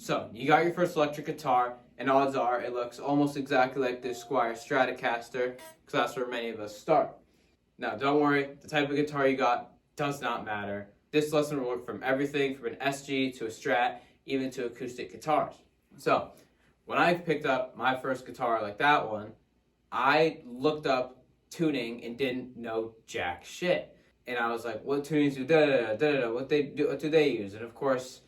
So, you got your first electric guitar, and odds are it looks almost exactly like the Squier Stratocaster, because that's where many of us start. Now, don't worry, the type of guitar you got does not matter. This lesson will work from everything from an SG to a Strat, even to acoustic guitars. So, when I picked up my first guitar like that one, I looked up tuning and didn't know jack shit. And I was like, what tunings do da-da-da-da-da-da, what do they use? And of course,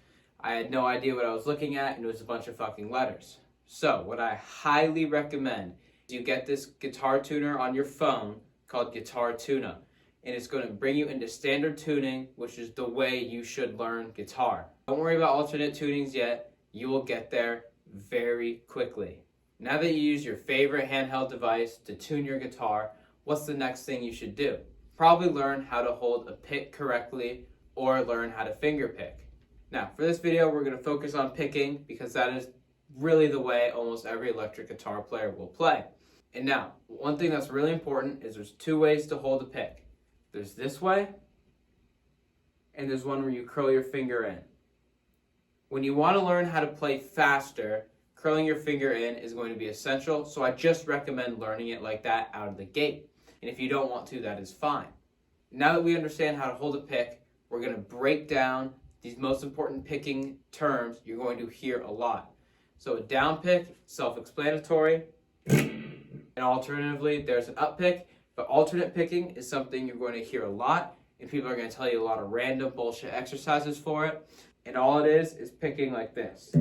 I had no idea what I was looking at, and it was a bunch of fucking letters. So, what I highly recommend is you get this guitar tuner on your phone called Guitar Tuna. And it's going to bring you into standard tuning, which is the way you should learn guitar. Don't worry about alternate tunings yet. You will get there very quickly. Now that you use your favorite handheld device to tune your guitar, what's the next thing you should do? Probably learn how to hold a pick correctly or learn how to finger pick. Now, for this video, we're going to focus on picking because that is really the way almost every electric guitar player will play. And now, one thing that's really important is there's two ways to hold a pick. There's this way, and there's one where you curl your finger in. When you want to learn how to play faster, curling your finger in is going to be essential, so I just recommend learning it like that out of the gate. And if you don't want to, that is fine. Now that we understand how to hold a pick, we're going to break down these most important picking terms you're going to hear a lot. So a down pick, self-explanatory, and alternatively, there's an up pick, but alternate picking is something you're going to hear a lot, and people are going to tell you a lot of random bullshit exercises for it, and all it is picking like this.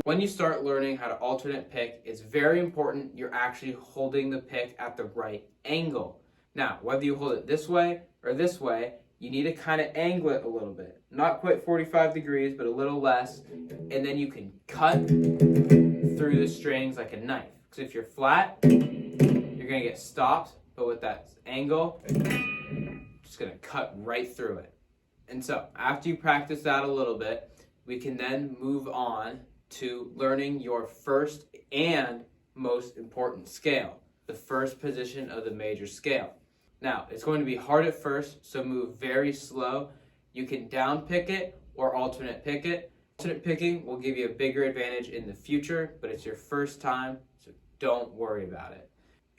When you start learning how to alternate pick, it's very important you're actually holding the pick at the right angle. Now, whether you hold it this way or this way, you need to kind of angle it a little bit. Not quite 45 degrees, but a little less, and then you can cut through the strings like a knife. Because if you're flat, you're going to get stopped, but with that angle, just going to cut right through it. And so, after you practice that a little bit, we can then move on to learning your first and most important scale, the first position of the major scale. Now, it's going to be hard at first, so move very slow. You can down pick it or alternate pick it. Alternate picking will give you a bigger advantage in the future, but it's your first time, so don't worry about it.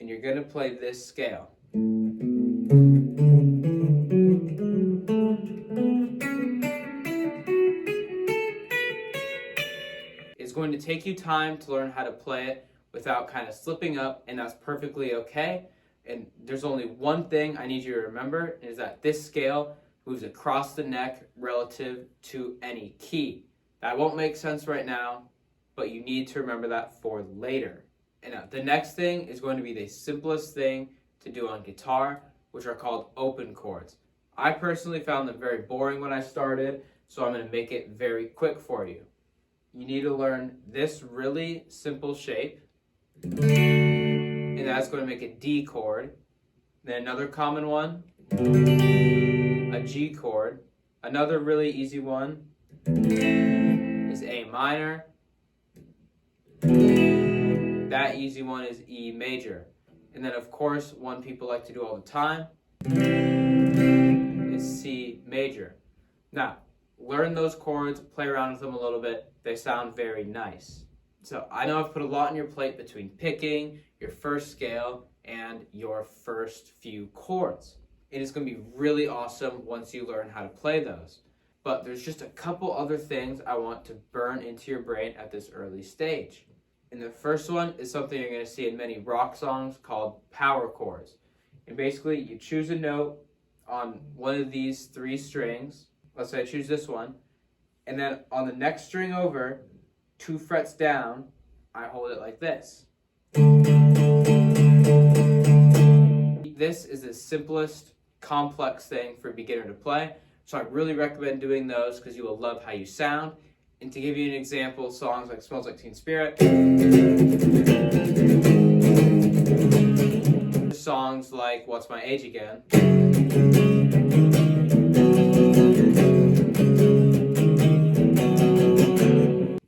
And you're going to play this scale. It's going to take you time to learn how to play it without kind of slipping up, and that's perfectly okay. And there's only one thing I need you to remember, is that this scale moves across the neck relative to any key. That won't make sense right now, but you need to remember that for later. And now, the next thing is going to be the simplest thing to do on guitar, which are called open chords. I personally found them very boring when I started, so I'm going to make it very quick for you. You need to learn this really simple shape, and that's going to make a D chord. Then another common one, a G chord. Another really easy one is A minor. That easy one is E major. And then of course, one people like to do all the time is C major. Now, learn those chords, play around with them a little bit. They sound very nice. So I know I've put a lot on your plate between picking, your first scale, and your first few chords. It is going to be really awesome once you learn how to play those. But there's just a couple other things I want to burn into your brain at this early stage. And the first one is something you're going to see in many rock songs called power chords. And basically, you choose a note on one of these three strings. Let's say I choose this one. And then on the next string over, 2 frets down, I hold it like this. This is the simplest, complex thing for a beginner to play. So I really recommend doing those because you will love how you sound. And to give you an example, songs like Smells Like Teen Spirit, songs like What's My Age Again,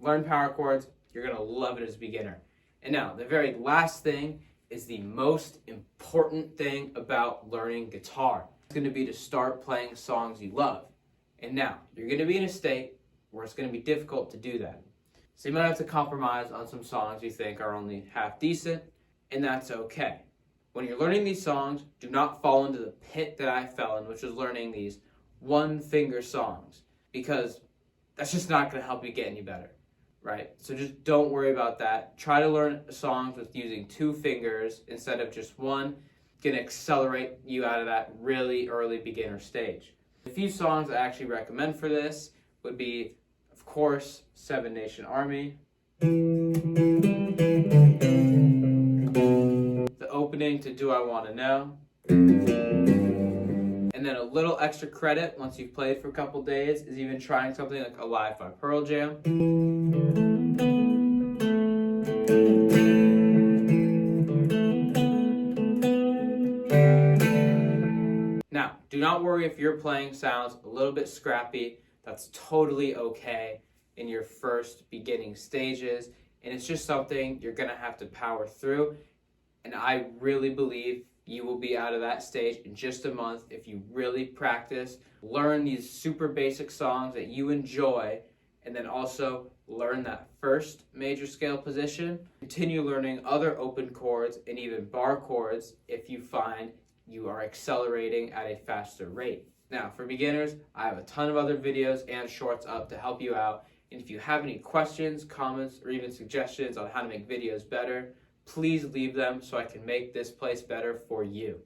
learn power chords, you're going to love it as a beginner. And now, the very last thing is the most important thing about learning guitar. It's going to be to start playing songs you love. And now, you're going to be in a state where it's going to be difficult to do that. So you might have to compromise on some songs you think are only half decent, and that's okay. When you're learning these songs, do not fall into the pit that I fell in, which was learning these one-finger songs, because that's just not going to help you get any better, right? So just don't worry about that. Try to learn songs with using 2 fingers instead of just one. It's going to accelerate you out of that really early beginner stage. A few songs I actually recommend for this would be, of course, Seven Nation Army, the opening to Do I Want to Know, and then a little extra credit once you've played for a couple days is even trying something like Alive by Pearl Jam. Now, do not worry if your playing sounds a little bit scrappy. That's totally okay in your first beginning stages, and it's just something you're going to have to power through. And I really believe you will be out of that stage in just a month if you really practice, learn these super basic songs that you enjoy, and then also learn that first major scale position. Continue learning other open chords and even bar chords if you find you are accelerating at a faster rate. Now, for beginners, I have a ton of other videos and shorts up to help you out. And if you have any questions, comments, or even suggestions on how to make videos better, please leave them so I can make this place better for you.